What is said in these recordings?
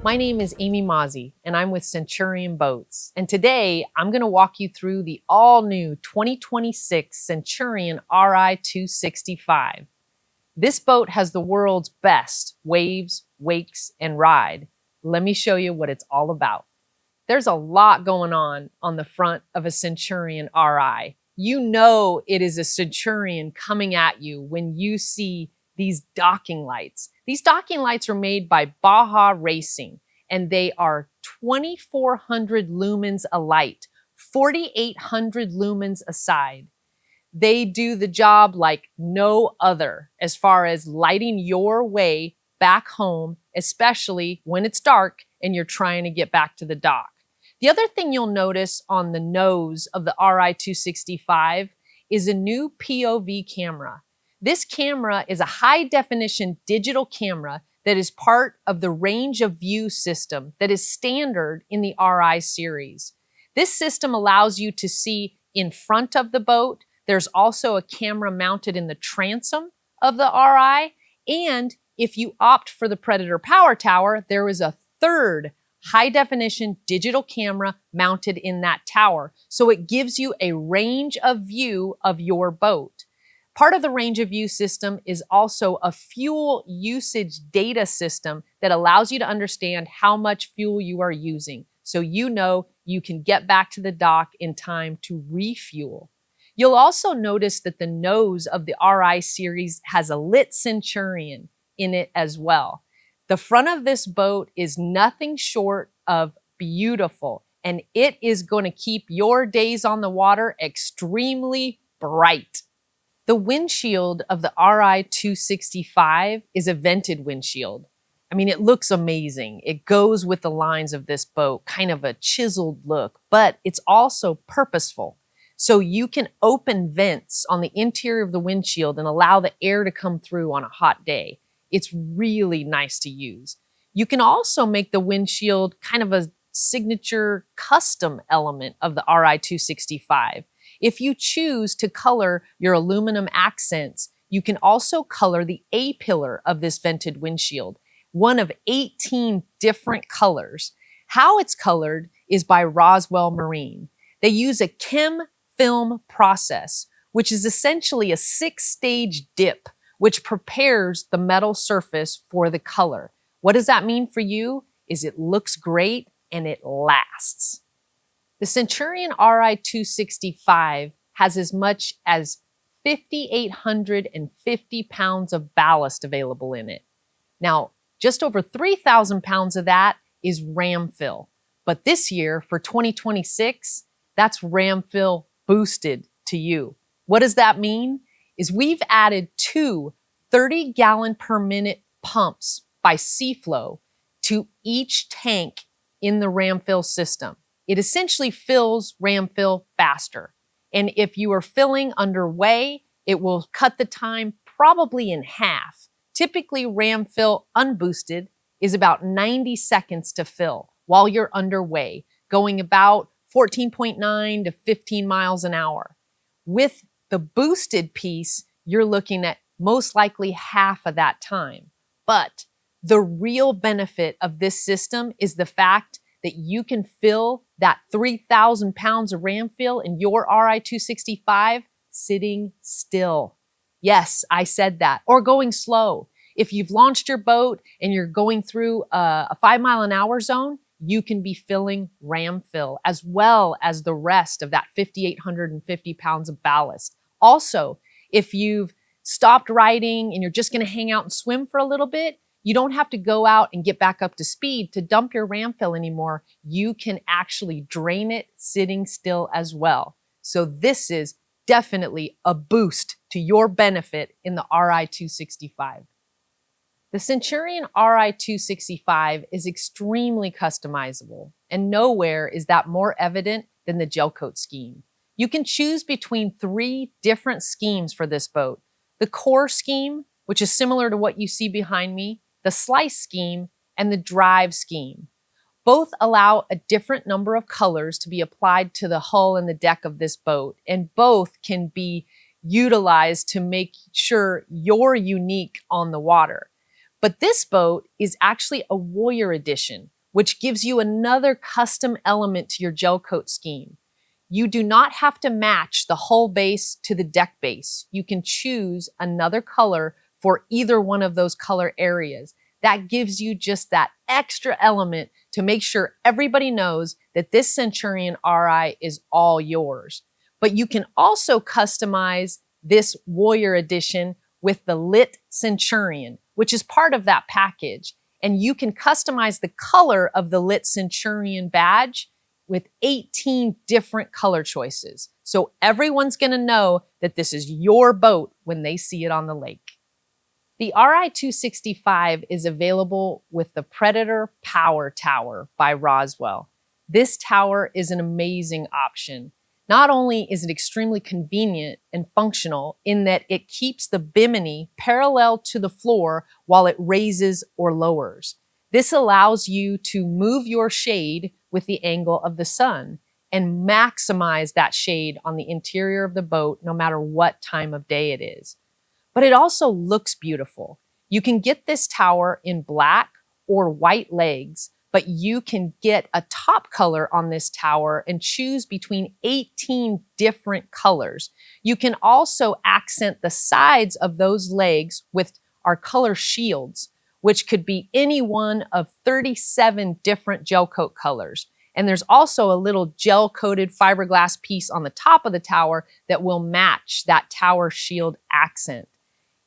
My name is Amy Mazzi, and I'm with Centurion Boats. And today, I'm going to walk you through the all-new 2026 Centurion Ri265. This boat has the world's best waves, wakes, and ride. Let me show you what it's all about. There's a lot going on the front of a Centurion Ri. You know it is a Centurion coming at you when you see these docking lights. These docking lights are made by Baja Racing, and they are 2,400 lumens a light, 4,800 lumens a side. They do the job like no other as far as lighting your way back home, especially when it's dark and you're trying to get back to the dock. The other thing you'll notice on the nose of the Ri265 is a new POV camera. This camera is a high-definition digital camera that is part of the range of view system that is standard in the Ri series. This system allows you to see in front of the boat. There's also a camera mounted in the transom of the Ri, and if you opt for the Predator Power Tower, there is a third high-definition digital camera mounted in that tower, so it gives you a range of view of your boat. Part of the range of view system is also a fuel usage data system that allows you to understand how much fuel you are using, so you know you can get back to the dock in time to refuel. You'll also notice that the nose of the Ri series has a lit Centurion in it as well. The front of this boat is nothing short of beautiful, and it is going to keep your days on the water extremely bright. The windshield of the Ri265 is a vented windshield. I mean, it looks amazing. It goes with the lines of this boat, kind of a chiseled look, but it's also purposeful. So you can open vents on the interior of the windshield and allow the air to come through on a hot day. It's really nice to use. You can also make the windshield kind of a signature custom element of the Ri265. If you choose to color your aluminum accents, you can also color the A-pillar of this vented windshield, one of 18 different colors. How it's colored is by Roswell Marine. They use a chem film process, which is essentially a 6-stage dip, which prepares the metal surface for the color. What does that mean for you? Is it looks great and it lasts. The Centurion Ri265 has as much as 5,850 pounds of ballast available in it. Now, just over 3,000 pounds of that is Ramfill. But this year, for 2026, that's Ramfill boosted to you. What does that mean? Is we've added two 30-gallon per minute pumps by Seaflow to each tank in the Ramfill system. It essentially fills Ramfill faster. And if you are filling underway, it will cut the time probably in half. Typically, Ramfill unboosted is about 90 seconds to fill while you're underway, going about 14.9 to 15 miles an hour. With the boosted piece, you're looking at most likely half of that time. But the real benefit of this system is the fact that you can fill that 3,000 pounds of Ramfill in your Ri265 sitting still. Yes, I said that. Or going slow. If you've launched your boat and you're going through a 5-mile-an-hour zone, you can be filling Ramfill as well as the rest of that 5,850 pounds of ballast. Also, if you've stopped riding and you're just going to hang out and swim for a little bit, you don't have to go out and get back up to speed to dump your Ramfill anymore. You can actually drain it sitting still as well. So this is definitely a boost to your benefit in the Ri265. The Centurion Ri265 is extremely customizable, and nowhere is that more evident than the gel coat scheme. You can choose between 3 different schemes for this boat. The core scheme, which is similar to what you see behind me, the slice scheme, and the drive scheme. Both allow a different number of colors to be applied to the hull and the deck of this boat, and both can be utilized to make sure you're unique on the water. But this boat is actually a Warrior Edition, which gives you another custom element to your gel coat scheme. You do not have to match the hull base to the deck base. You can choose another color for either one of those color areas. That gives you just that extra element to make sure everybody knows that this Centurion Ri is all yours. But you can also customize this Warrior Edition with the lit Centurion, which is part of that package. And you can customize the color of the lit Centurion badge with 18 different color choices. So everyone's gonna know that this is your boat when they see it on the lake. The Ri265 is available with the Predator Power Tower by Roswell. This tower is an amazing option. Not only is it extremely convenient and functional in that it keeps the bimini parallel to the floor while it raises or lowers. This allows you to move your shade with the angle of the sun and maximize that shade on the interior of the boat no matter what time of day it is. But it also looks beautiful. You can get this tower in black or white legs, but you can get a top color on this tower and choose between 18 different colors. You can also accent the sides of those legs with our color shields, which could be any one of 37 different gel coat colors. And there's also a little gel coated fiberglass piece on the top of the tower that will match that tower shield accent.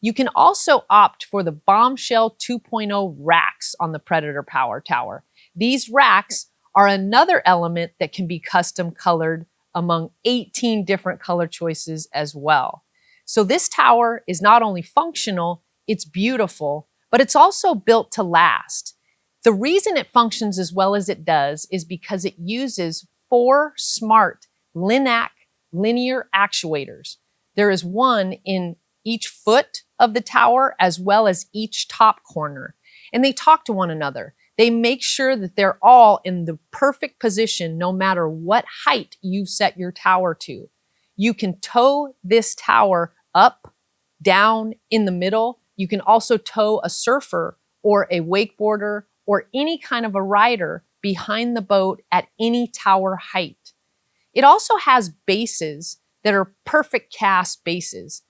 You can also opt for the Bombshell 2.0 racks on the Predator Power Tower. These racks are another element that can be custom colored among 18 different color choices as well. So this tower is not only functional, it's beautiful, but it's also built to last. The reason it functions as well as it does is because it uses 4 smart Linac linear actuators. There is one in each foot of the tower as well as each top corner. And they talk to one another. They make sure that they're all in the perfect position no matter what height you set your tower to. You can tow this tower up, down, in the middle. You can also tow a surfer or a wakeboarder or any kind of a rider behind the boat at any tower height. It also has bases that are perfect cast bases.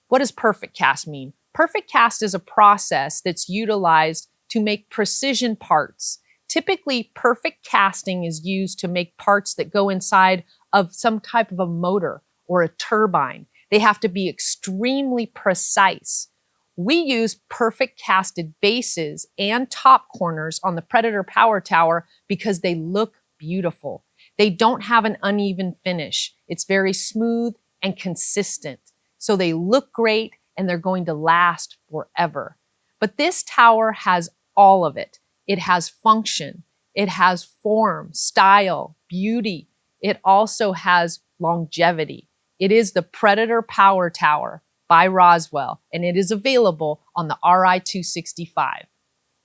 What does perfect cast mean? Perfect cast is a process that's utilized to make precision parts. Typically, perfect casting is used to make parts that go inside of some type of a motor or a turbine. They have to be extremely precise. We use perfect casted bases and top corners on the Predator Power Tower because they look beautiful. They don't have an uneven finish. It's very smooth and consistent. So they look great and they're going to last forever. But this tower has all of it. It has function. It has form, style, beauty. It also has longevity. It is the Predator Power Tower by Roswell, and it is available on the Ri265.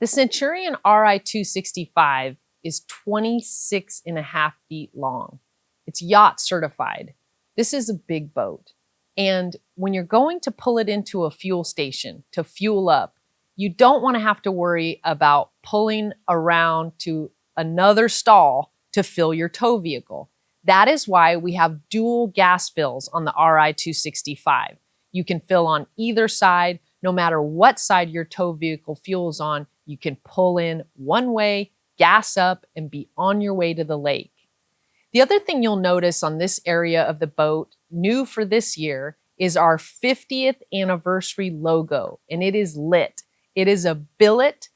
The Centurion Ri265 is 26.5 feet long. It's Yacht Certified. This is a big boat. And when you're going to pull it into a fuel station to fuel up, you don't want to have to worry about pulling around to another stall to fill your tow vehicle. That is why we have dual gas fills on the Ri265. You can fill on either side. No matter what side your tow vehicle fuels on, you can pull in one way, gas up, and be on your way to the lake. The other thing you'll notice on this area of the boat, new for this year, is our 50th anniversary logo, and it is lit. It is a billet,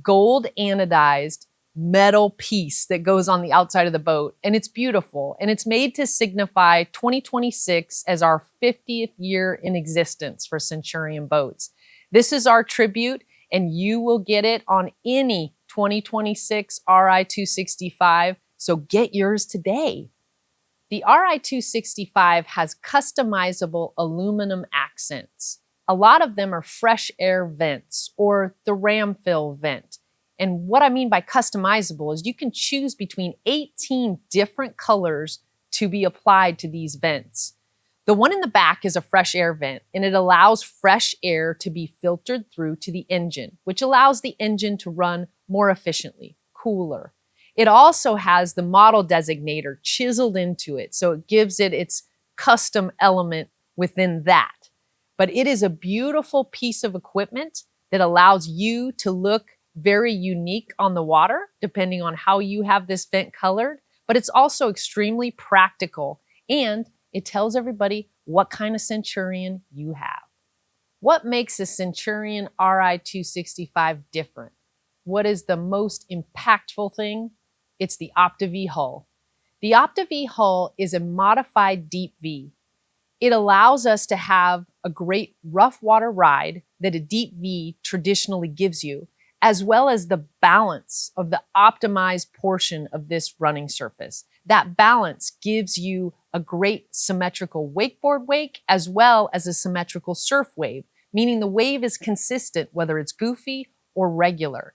gold anodized metal piece that goes on the outside of the boat, and it's beautiful, and it's made to signify 2026 as our 50th year in existence for Centurion boats. This is our tribute, and you will get it on any 2026 Ri265, so get yours today. The Ri265 has customizable aluminum accents. A lot of them are fresh air vents or the Ramfill vent. And what I mean by customizable is you can choose between 18 different colors to be applied to these vents. The one in the back is a fresh air vent, and it allows fresh air to be filtered through to the engine, which allows the engine to run more efficiently, cooler. It also has the model designator chiseled into it, so it gives it its custom element within that. But it is a beautiful piece of equipment that allows you to look very unique on the water, depending on how you have this vent colored, but it's also extremely practical, and it tells everybody what kind of Centurion you have. What makes a Centurion Ri265 different? What is the most impactful thing? It's the Opti-V hull. The Opti-V hull is a modified deep V. It allows us to have a great rough water ride that a deep V traditionally gives you, as well as the balance of the optimized portion of this running surface. That balance gives you a great symmetrical wakeboard wake, as well as a symmetrical surf wave, meaning the wave is consistent whether it's goofy or regular.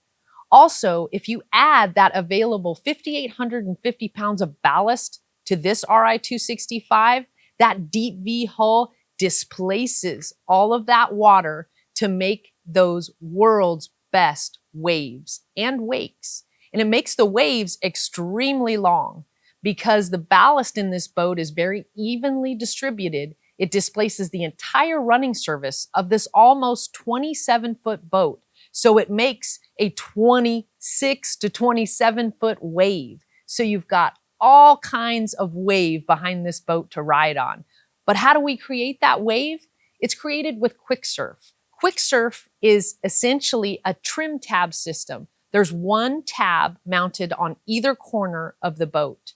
Also, if you add that available 5,850 pounds of ballast to this Ri265, that deep V hull displaces all of that water to make those world's best waves and wakes. And it makes the waves extremely long because the ballast in this boat is very evenly distributed. It displaces the entire running surface of this almost 27-foot boat. So it makes a 26 to 27-foot wave. So you've got all kinds of wave behind this boat to ride on. But how do we create that wave? It's created with QuickSurf. QuickSurf is essentially a trim tab system. There's one tab mounted on either corner of the boat.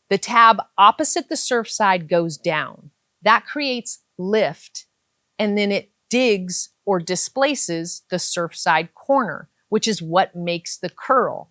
The tab opposite the surf side goes down. That creates lift, and then it digs or displaces the surf side corner, which is what makes the curl.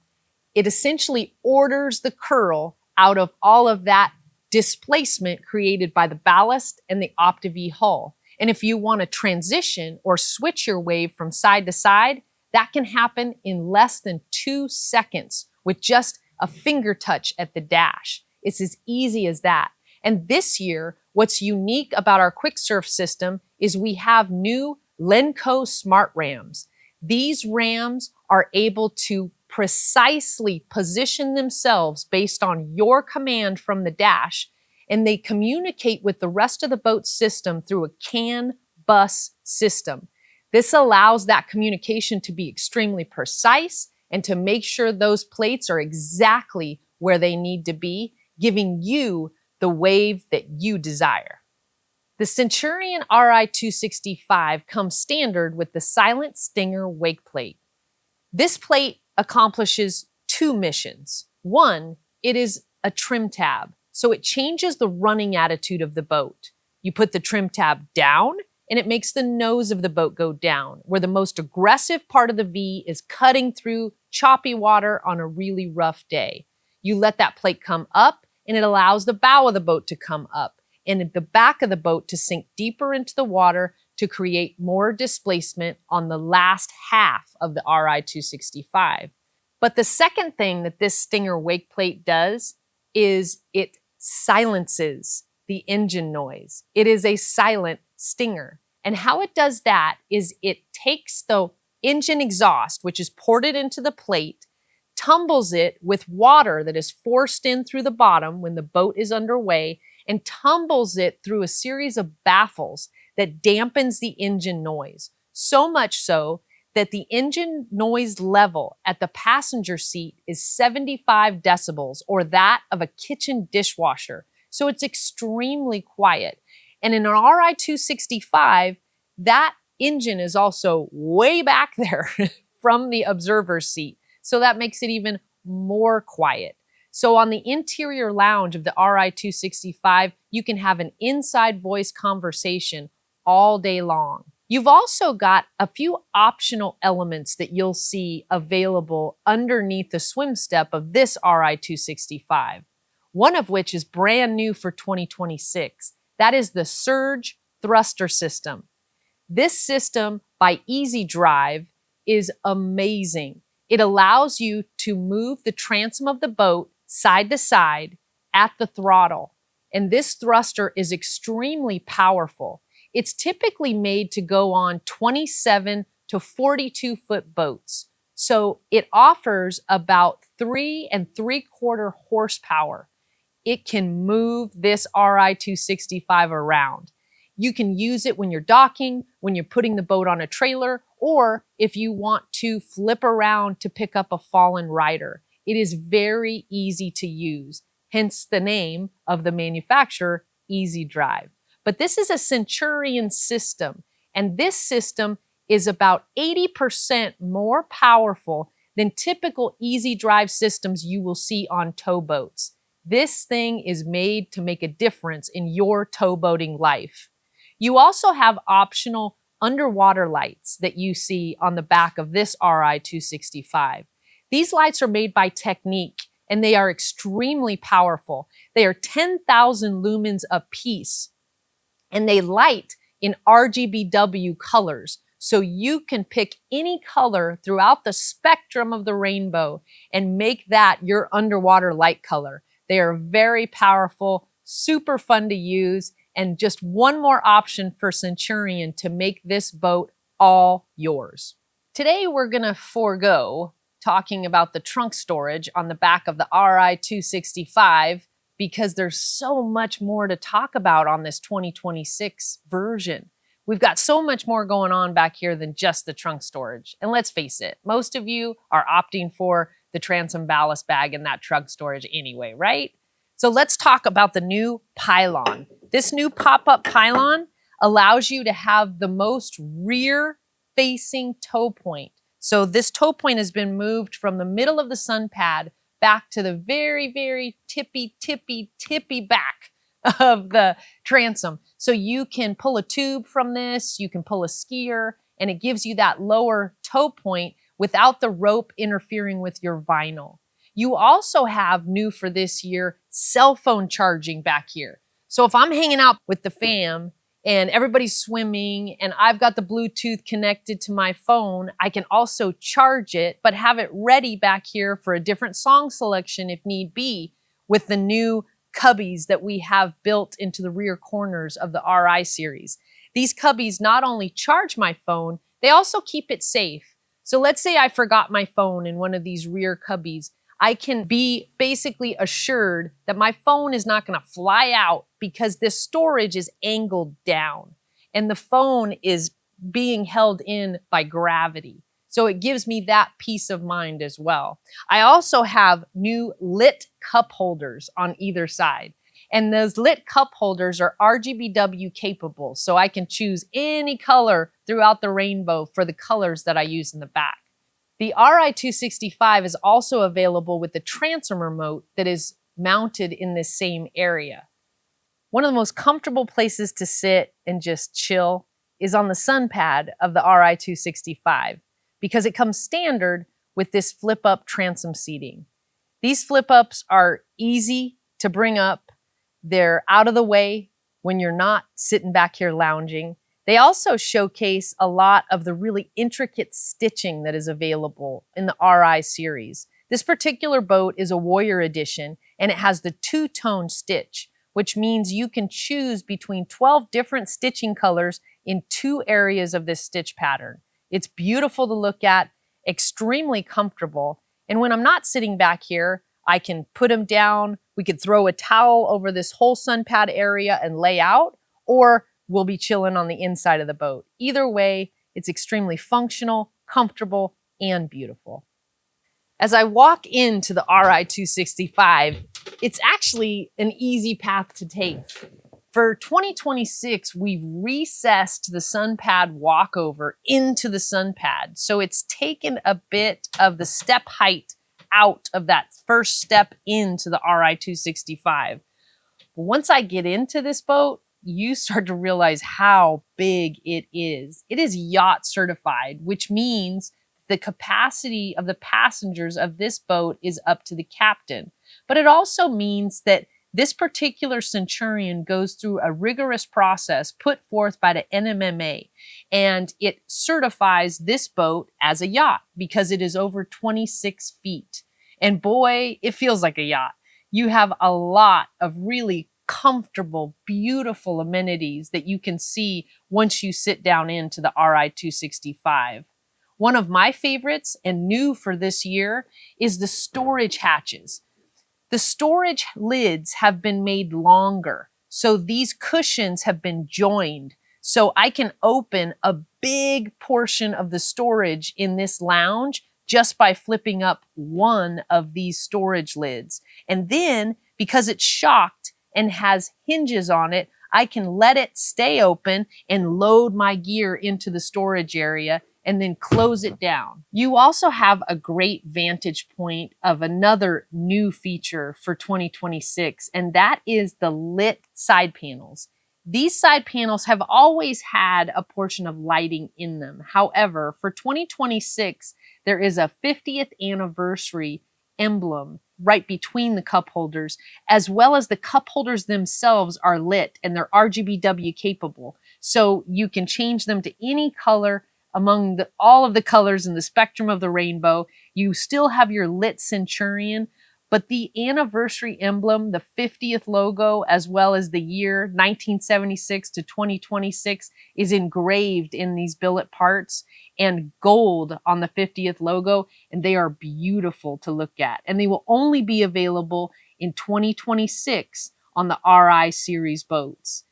It essentially orders the curl out of all of that displacement created by the ballast and the Opti-V hull. And if you want to transition or switch your wave from side to side, that can happen in less than 2 seconds with just a finger touch at the dash. It's as easy as that. And this year, what's unique about our QuickSurf system is we have new Lenco Smart Rams. These rams are able to precisely position themselves based on your command from the dash, and they communicate with the rest of the boat system through a CAN bus system. This allows that communication to be extremely precise and to make sure those plates are exactly where they need to be, giving you the wave that you desire. The Centurion Ri265 comes standard with the Silent Stinger wake plate. This plate accomplishes 2 missions. One, it is a trim tab, so it changes the running attitude of the boat. You put the trim tab down, and it makes the nose of the boat go down, where the most aggressive part of the V is cutting through choppy water on a really rough day. You let that plate come up, and it allows the bow of the boat to come up, and the back of the boat to sink deeper into the water to create more displacement on the last half of the Ri265. But the second thing that this Stinger wake plate does is it silences the engine noise. It is a silent stinger. And how it does that is it takes the engine exhaust, which is ported into the plate, tumbles it with water that is forced in through the bottom when the boat is underway, and tumbles it through a series of baffles that dampens the engine noise. So much so that the engine noise level at the passenger seat is 75 decibels, or that of a kitchen dishwasher. So it's extremely quiet. And in an Ri265, that engine is also way back there from the observer's seat. So that makes it even more quiet. So on the interior lounge of the Ri265, you can have an inside voice conversation all day long. You've also got a few optional elements that you'll see available underneath the swim step of this Ri265, one of which is brand new for 2026. That is the Surge Thruster System. This system by Easy Drive is amazing. It allows you to move the transom of the boat side to side at the throttle. And this thruster is extremely powerful. It's typically made to go on 27 to 42 foot boats. So it offers about 3 3/4 horsepower. It can move this Ri265 around. You can use it when you're docking, when you're putting the boat on a trailer, or if you want to flip around to pick up a fallen rider. It is very easy to use, hence the name of the manufacturer, Easy Drive. But this is a Centurion system, and this system is about 80% more powerful than typical Easy Drive systems you will see on towboats. This thing is made to make a difference in your towboating life. You also have optional underwater lights that you see on the back of this Ri265. These lights are made by Technique, and they are extremely powerful. They are 10,000 lumens apiece, and they light in RGBW colors. So you can pick any color throughout the spectrum of the rainbow and make that your underwater light color. They are very powerful, super fun to use, and just one more option for Centurion to make this boat all yours. Today we're gonna forego talking about the trunk storage on the back of the Ri265 because there's so much more to talk about on this 2026 version. We've got so much more going on back here than just the trunk storage. And let's face it, most of you are opting for the transom ballast bag and that trunk storage anyway, right? So let's talk about the new pylon. This new pop-up pylon allows you to have the most rear-facing tow point. So this tow point has been moved from the middle of the sun pad back to the very, very tippy back of the transom. So you can pull a tube from this, you can pull a skier, and it gives you that lower tow point without the rope interfering with your vinyl. You also have, new for this year, cell phone charging back here. So if I'm hanging out with the fam and everybody's swimming and I've got the Bluetooth connected to my phone, I can also charge it, but have it ready back here for a different song selection if need be, with the new cubbies that we have built into the rear corners of the Ri series. These cubbies not only charge my phone, they also keep it safe. So let's say I forgot my phone in one of these rear cubbies. I can be basically assured that my phone is not going to fly out because this storage is angled down and the phone is being held in by gravity. So it gives me that peace of mind as well. I also have new lit cup holders on either side. And those lit cup holders are RGBW capable, so I can choose any color throughout the rainbow for the colors that I use in the back. The Ri265 is also available with the transom remote that is mounted in this same area. One of the most comfortable places to sit and just chill is on the sun pad of the Ri265 because it comes standard with this flip-up transom seating. These flip-ups are easy to bring up. They're out of the way when you're not sitting back here lounging. They also showcase a lot of the really intricate stitching that is available in the Ri series. This particular boat is a Warrior Edition, and it has the two-tone stitch, which means you can choose between 12 different stitching colors in 2 areas of this stitch pattern. It's beautiful to look at, extremely comfortable, and when I'm not sitting back here, I can put them down, we could throw a towel over this whole sun pad area and lay out, or we'll be chilling on the inside of the boat. Either way, it's extremely functional, comfortable, and beautiful. As I walk into the Ri265, it's actually an easy path to take. For 2026, we've recessed the sun pad walkover into the sun pad. So it's taken a bit of the step height out of that first step into the Ri265. Once I get into this boat, you start to realize how big it is. It is Yacht Certified, which means the capacity of the passengers of this boat is up to the captain. But it also means that this particular Centurion goes through a rigorous process put forth by the NMMA, and it certifies this boat as a yacht because it is over 26 feet. And boy, it feels like a yacht. You have a lot of really comfortable, beautiful amenities that you can see once you sit down into the Ri265. One of my favorites and new for this year is the storage hatches. The storage lids have been made longer, so these cushions have been joined. So I can open a big portion of the storage in this lounge just by flipping up one of these storage lids. And then, because it's shocked and has hinges on it, I can let it stay open and load my gear into the storage area and then close it down. You also have a great vantage point of another new feature for 2026, and that is the lit side panels. These side panels have always had a portion of lighting in them. However, for 2026, there is a 50th anniversary emblem right between the cup holders, as well as the cup holders themselves are lit and they're RGBW capable. So you can change them to any color among all of the colors in the spectrum of the rainbow. You still have your lit Centurion, but the anniversary emblem, the 50th logo, as well as the year 1976 to 2026 is engraved in these billet parts and gold on the 50th logo, and they are beautiful to look at. And they will only be available in 2026 on the RI series boats.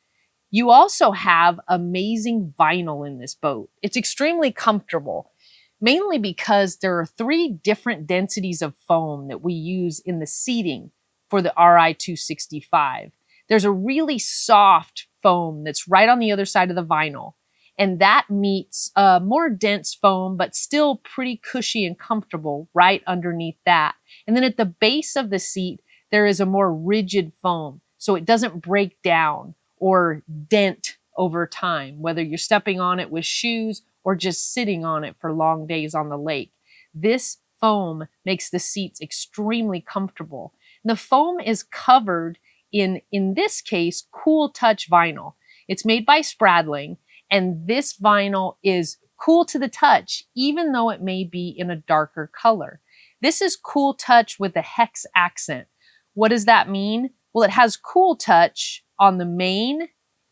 You also have amazing vinyl in this boat. It's extremely comfortable, mainly because there are 3 different densities of foam that we use in the seating for the Ri265. There's a really soft foam that's right on the other side of the vinyl, and that meets a more dense foam, but still pretty cushy and comfortable right underneath that. And then at the base of the seat, there is a more rigid foam, so it doesn't break down or dent over time, whether you're stepping on it with shoes or just sitting on it for long days on the lake. This foam makes the seats extremely comfortable. And the foam is covered in this case, Cool Touch vinyl. It's made by Spradling, and this vinyl is cool to the touch, even though it may be in a darker color. This is Cool Touch with a hex accent. What does that mean? Well, it has Cool Touch on the main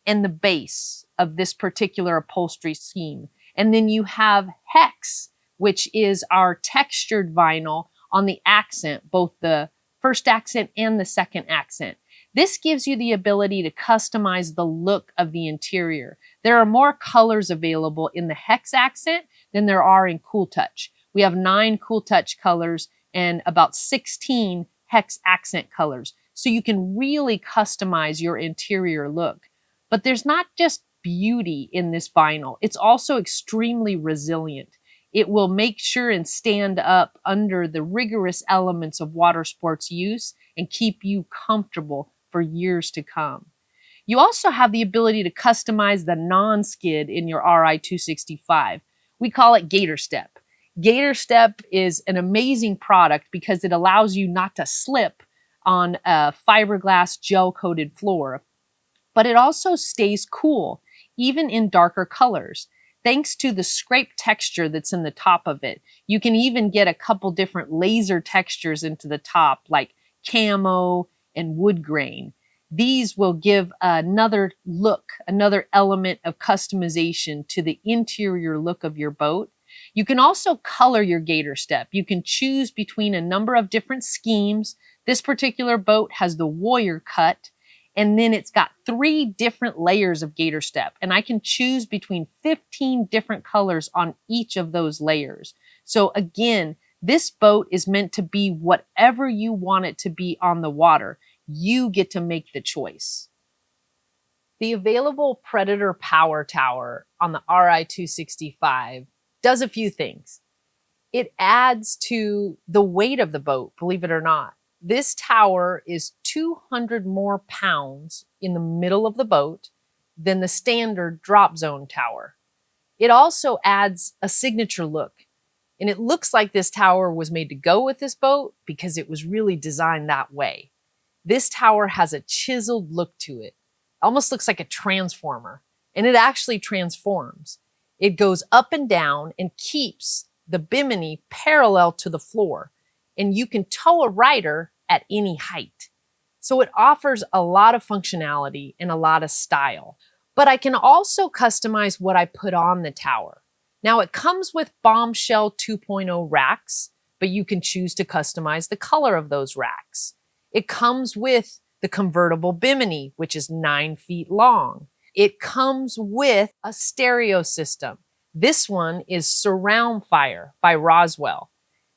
and the base of this particular upholstery scheme. And then you have hex, which is our textured vinyl on the accent, both the first accent and the second accent. This gives you the ability to customize the look of the interior. There are more colors available in the hex accent than there are in Cool Touch. We have 9 Cool Touch colors and about 16 hex accent colors. So you can really customize your interior look. But there's not just beauty in this vinyl. It's also extremely resilient. It will make sure and stand up under the rigorous elements of water sports use and keep you comfortable for years to come. You also have the ability to customize the non-skid in your Ri265. We call it GatorStep. GatorStep is an amazing product because it allows you not to slip on a fiberglass gel-coated floor, but it also stays cool, even in darker colors. Thanks to the scrape texture that's in the top of it, you can even get a couple different laser textures into the top, like camo and wood grain. These will give another look, another element of customization to the interior look of your boat. You can also color your GatorStep. You can choose between a number of different schemes. This particular boat has the warrior cut, and then it's got 3 different layers of GatorStep, and I can choose between 15 different colors on each of those layers. So again, this boat is meant to be whatever you want it to be on the water. You get to make the choice. The available Predator Power Tower on the Ri265 does a few things. It adds to the weight of the boat, believe it or not. This tower is 200 more pounds in the middle of the boat than the standard drop zone tower. It also adds a signature look. And it looks like this tower was made to go with this boat because it was really designed that way. This tower has a chiseled look to it. Almost looks like a transformer. And it actually transforms. It goes up and down and keeps the bimini parallel to the floor. And you can tow a rider at any height. So it offers a lot of functionality and a lot of style. But I can also customize what I put on the tower. Now it comes with Bombshell 2.0 racks, but you can choose to customize the color of those racks. It comes with the convertible bimini, which is 9 feet long. It comes with a stereo system. This one is Surround Fire by Roswell.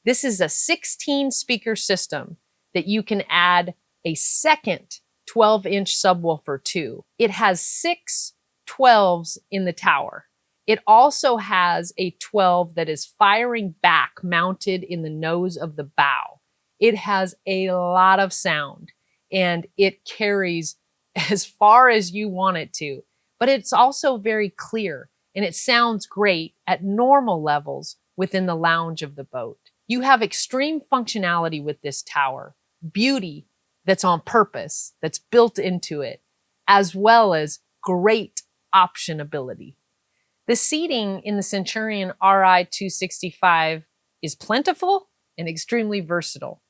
This is a 16 speaker system that you can add a second 12-inch subwoofer to. It has 6 12s in the tower. It also has a 12 that is firing back mounted in the nose of the bow. It has a lot of sound and it carries as far as you want it to, but it's also very clear and it sounds great at normal levels within the lounge of the boat. You have extreme functionality with this tower, beauty that's on purpose, that's built into it, as well as great optionability. The seating in the Centurion Ri265 is plentiful and extremely versatile.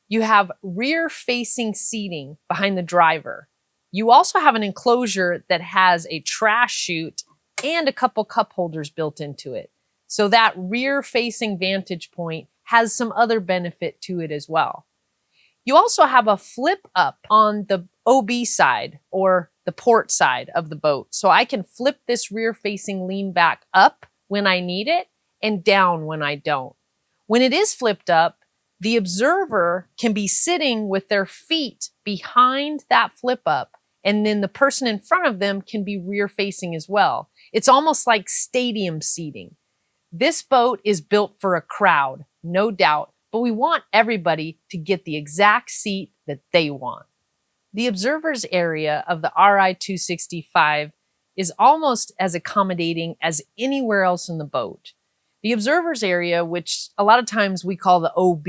You have rear-facing seating behind the driver. You also have an enclosure that has a trash chute and a couple cup holders built into it. So that rear-facing vantage point has some other benefit to it as well. You also have a flip up on the OB side or the port side of the boat. So I can flip this rear-facing lean back up when I need it and down when I don't. When it is flipped up, the observer can be sitting with their feet behind that flip up, and then the person in front of them can be rear-facing as well. It's almost like stadium seating. This boat is built for a crowd, no doubt, but we want everybody to get the exact seat that they want. The observer's area of the Ri265 is almost as accommodating as anywhere else in the boat. The observer's area, which a lot of times we call the OB,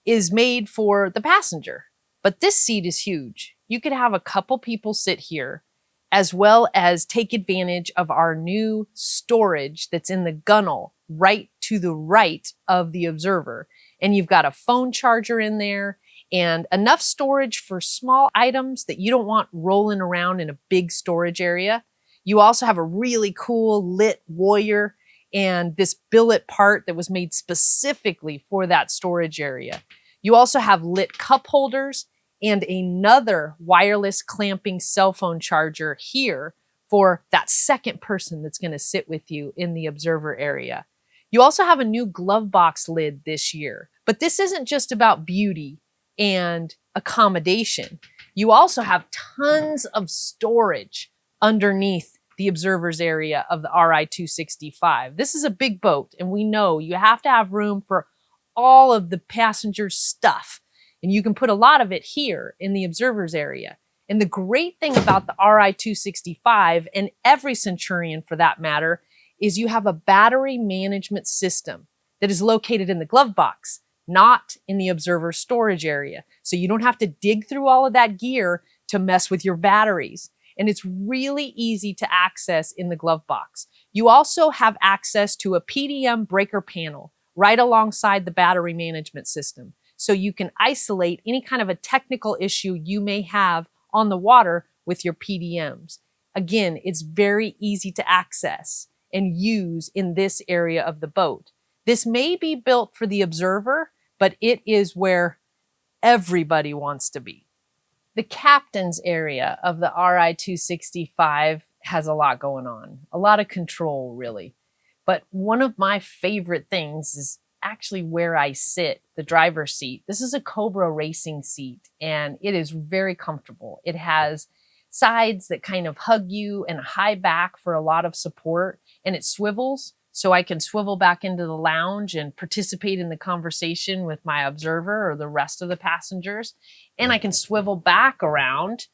is made for the passenger, but this seat is huge. You could have a couple people sit here, as well as take advantage of our new storage that's in the gunnel right to the right of the observer. And you've got a phone charger in there and enough storage for small items that you don't want rolling around in a big storage area. You also have a really cool lit Warrior and this billet part that was made specifically for that storage area. You also have lit cup holders and another wireless clamping cell phone charger here for that second person that's going to sit with you in the observer area. You also have a new Glovebox lid this year, but this isn't just about beauty and accommodation. You also have tons of storage underneath the observer's area of the Ri265. This is a big boat, and we know you have to have room for all of the passenger's stuff. And you can put a lot of it here in the observer's area. And the great thing about the Ri265, and every Centurion for that matter, is you have a battery management system that is located in the glove box, not in the observer storage area. So you don't have to dig through all of that gear to mess with your batteries. And it's really easy to access in the glove box. You also have access to a PDM breaker panel right alongside the battery management system. So you can isolate any kind of a technical issue you may have on the water with your PDMs. Again, it's very easy to access and use in this area of the boat. This may be built for the observer, but it is where everybody wants to be. The captain's area of the Ri265 has a lot going on, a lot of control really. But one of my favorite things is actually where I sit, the driver's seat. This is a Cobra racing seat and it is very comfortable. It has sides that kind of hug you and a high back for a lot of support, and it swivels so I can swivel back into the lounge and participate in the conversation with my observer or the rest of the passengers. And I can swivel back around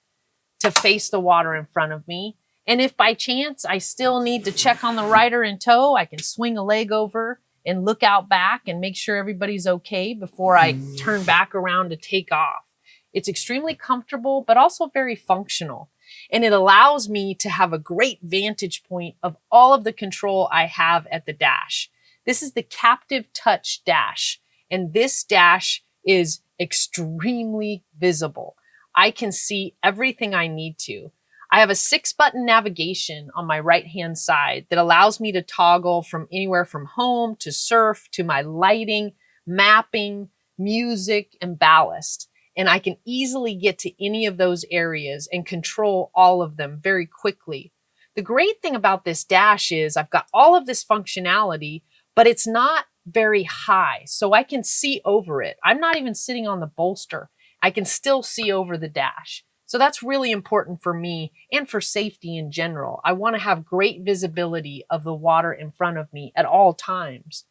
to face the water in front of me. And if by chance I still need to check on the rider in tow, I can swing a leg over and look out back and make sure everybody's okay before I turn back around to take off. It's extremely comfortable, but also very functional. And it allows me to have a great vantage point of all of the control I have at the dash. This is the Captive Touch dash, and this dash is extremely visible. I can see everything I need to. I have a 6-button navigation on my right-hand side that allows me to toggle from anywhere from home to surf to my lighting, mapping, music, and ballast. And I can easily get to any of those areas and control all of them very quickly. The great thing about this dash is I've got all of this functionality, but it's not very high, so I can see over it. I'm not even sitting on the bolster. I can still see over the dash. So that's really important for me and for safety in general. I want to have great visibility of the water in front of me at all times.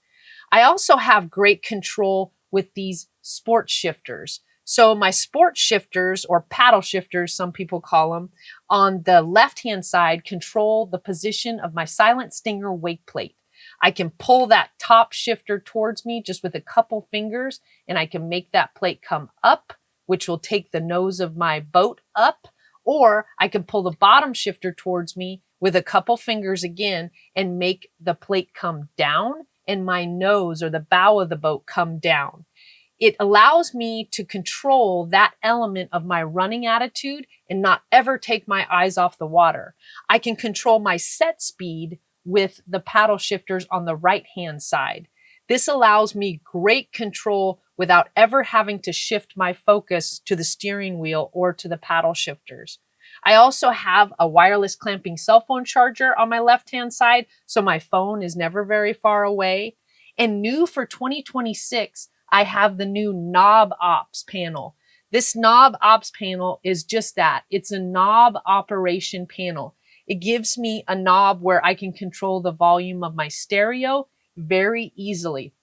I also have great control with these sport shifters. So my sport shifters, or paddle shifters, some people call them, on the left-hand side control the position of my Silent Stinger wake plate. I can pull that top shifter towards me just with a couple fingers, and I can make that plate come up, which will take the nose of my boat up, or I can pull the bottom shifter towards me with a couple fingers again and make the plate come down and my nose or the bow of the boat come down. It allows me to control that element of my running attitude and not ever take my eyes off the water. I can control my set speed with the paddle shifters on the right-hand side. This allows me great control without ever having to shift my focus to the steering wheel or to the paddle shifters. I also have a wireless clamping cell phone charger on my left-hand side, so my phone is never very far away. And new for 2026, I have the new Knob Ops panel. This Knob Ops panel is just that. It's a knob operation panel. It gives me a knob where I can control the volume of my stereo very easily,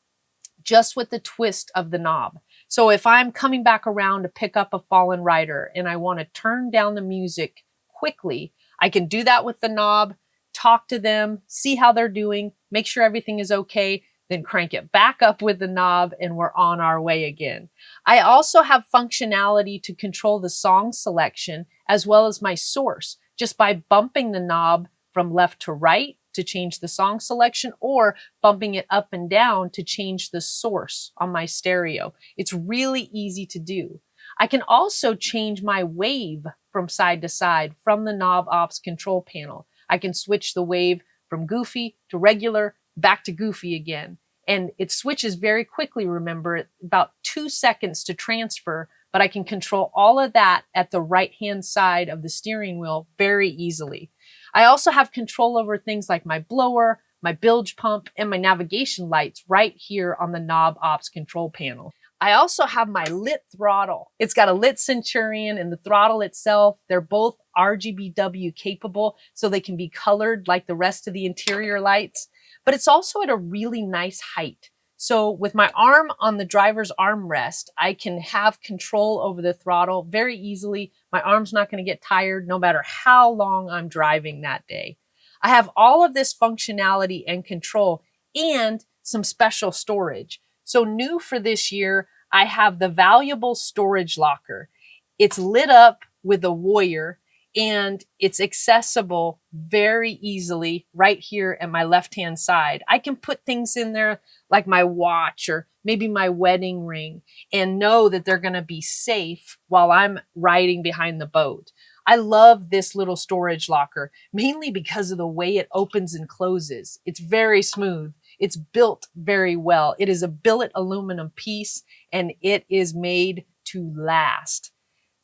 just with the twist of the knob. So if I'm coming back around to pick up a fallen rider and I want to turn down the music quickly, I can do that with the knob, talk to them, see how they're doing, make sure everything is okay, then crank it back up with the knob and we're on our way again. I also have functionality to control the song selection as well as my source, just by bumping the knob from left to right to change the song selection, or bumping it up and down to change the source on my stereo. It's really easy to do. I can also change my wave from side to side from the Knob Ops control panel. I can switch the wave from goofy to regular, back to goofy again. And it switches very quickly, remember, about 2 seconds to transfer, but I can control all of that at the right-hand side of the steering wheel very easily. I also have control over things like my blower, my bilge pump, and my navigation lights right here on the Knob Ops control panel. I also have my lit throttle. It's got a lit Centurion and the throttle itself. They're both RGBW capable, so they can be colored like the rest of the interior lights. But it's also at a really nice height. So with my arm on the driver's armrest, I can have control over the throttle very easily. My arm's not going to get tired no matter how long I'm driving that day. I have all of this functionality and control and some special storage. So new for this year, I have the valuable storage locker. It's lit up with a Warrior and it's accessible very easily right here at my left-hand side. I can put things in there like my watch or maybe my wedding ring and know that they're going to be safe while I'm riding behind the boat. I love this little storage locker, mainly because of the way it opens and closes. It's very smooth. It's built very well. It is a billet aluminum piece and it is made to last.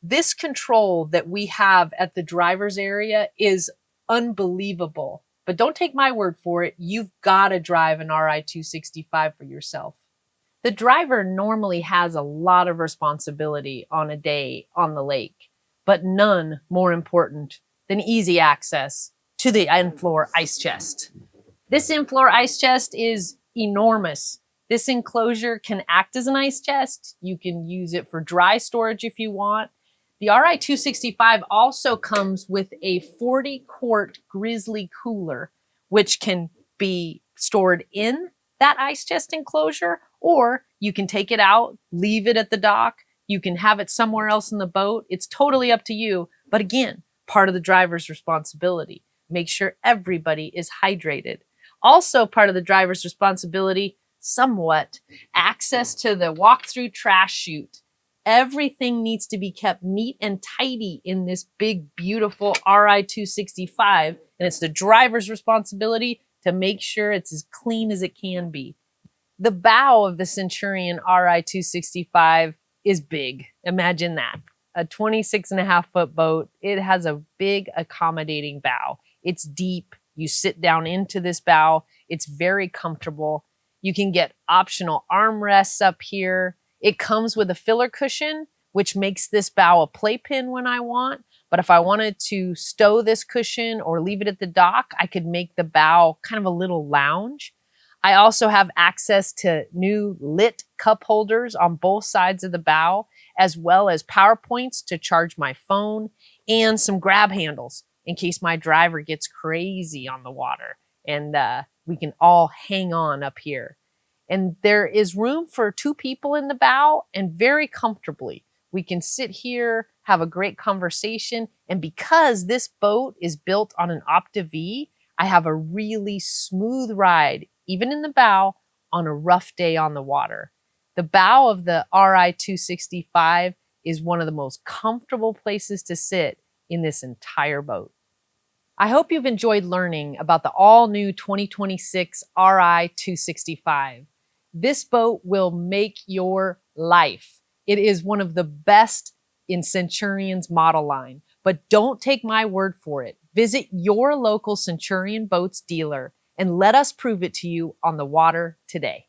This control that we have at the driver's area is unbelievable. But don't take my word for it. You've got to drive an Ri265 for yourself. The driver normally has a lot of responsibility on a day on the lake, but none more important than easy access to the in-floor ice chest. This in-floor ice chest is enormous. This enclosure can act as an ice chest. You can use it for dry storage if you want. The Ri265 also comes with a 40-quart Grizzly cooler, which can be stored in that ice chest enclosure, or you can take it out, leave it at the dock. You can have it somewhere else in the boat. It's totally up to you. But again, part of the driver's responsibility. Make sure everybody is hydrated. Also part of the driver's responsibility, somewhat, access to the walk-through trash chute. Everything needs to be kept neat and tidy in this big, beautiful Ri265, and it's the driver's responsibility to make sure it's as clean as it can be. The bow of the Centurion Ri265 is big. Imagine that. A 26.5-foot boat. It has a big accommodating bow. It's deep. You sit down into this bow. It's very comfortable. You can get optional armrests up here. It comes with a filler cushion, which makes this bow a playpen when I want. But if I wanted to stow this cushion or leave it at the dock, I could make the bow kind of a little lounge. I also have access to new lit cup holders on both sides of the bow, as well as power points to charge my phone and some grab handles in case my driver gets crazy on the water. And we can all hang on up here. And there is room for 2 people in the bow, and very comfortably. We can sit here, have a great conversation. And because this boat is built on an Opti-V, I have a really smooth ride, even in the bow, on a rough day on the water. The bow of the Ri265 is one of the most comfortable places to sit in this entire boat. I hope you've enjoyed learning about the all-new 2026 Ri265. This boat will make your life. It is one of the best in Centurion's model line. But don't take my word for it. Visit your local Centurion Boats dealer and let us prove it to you on the water today.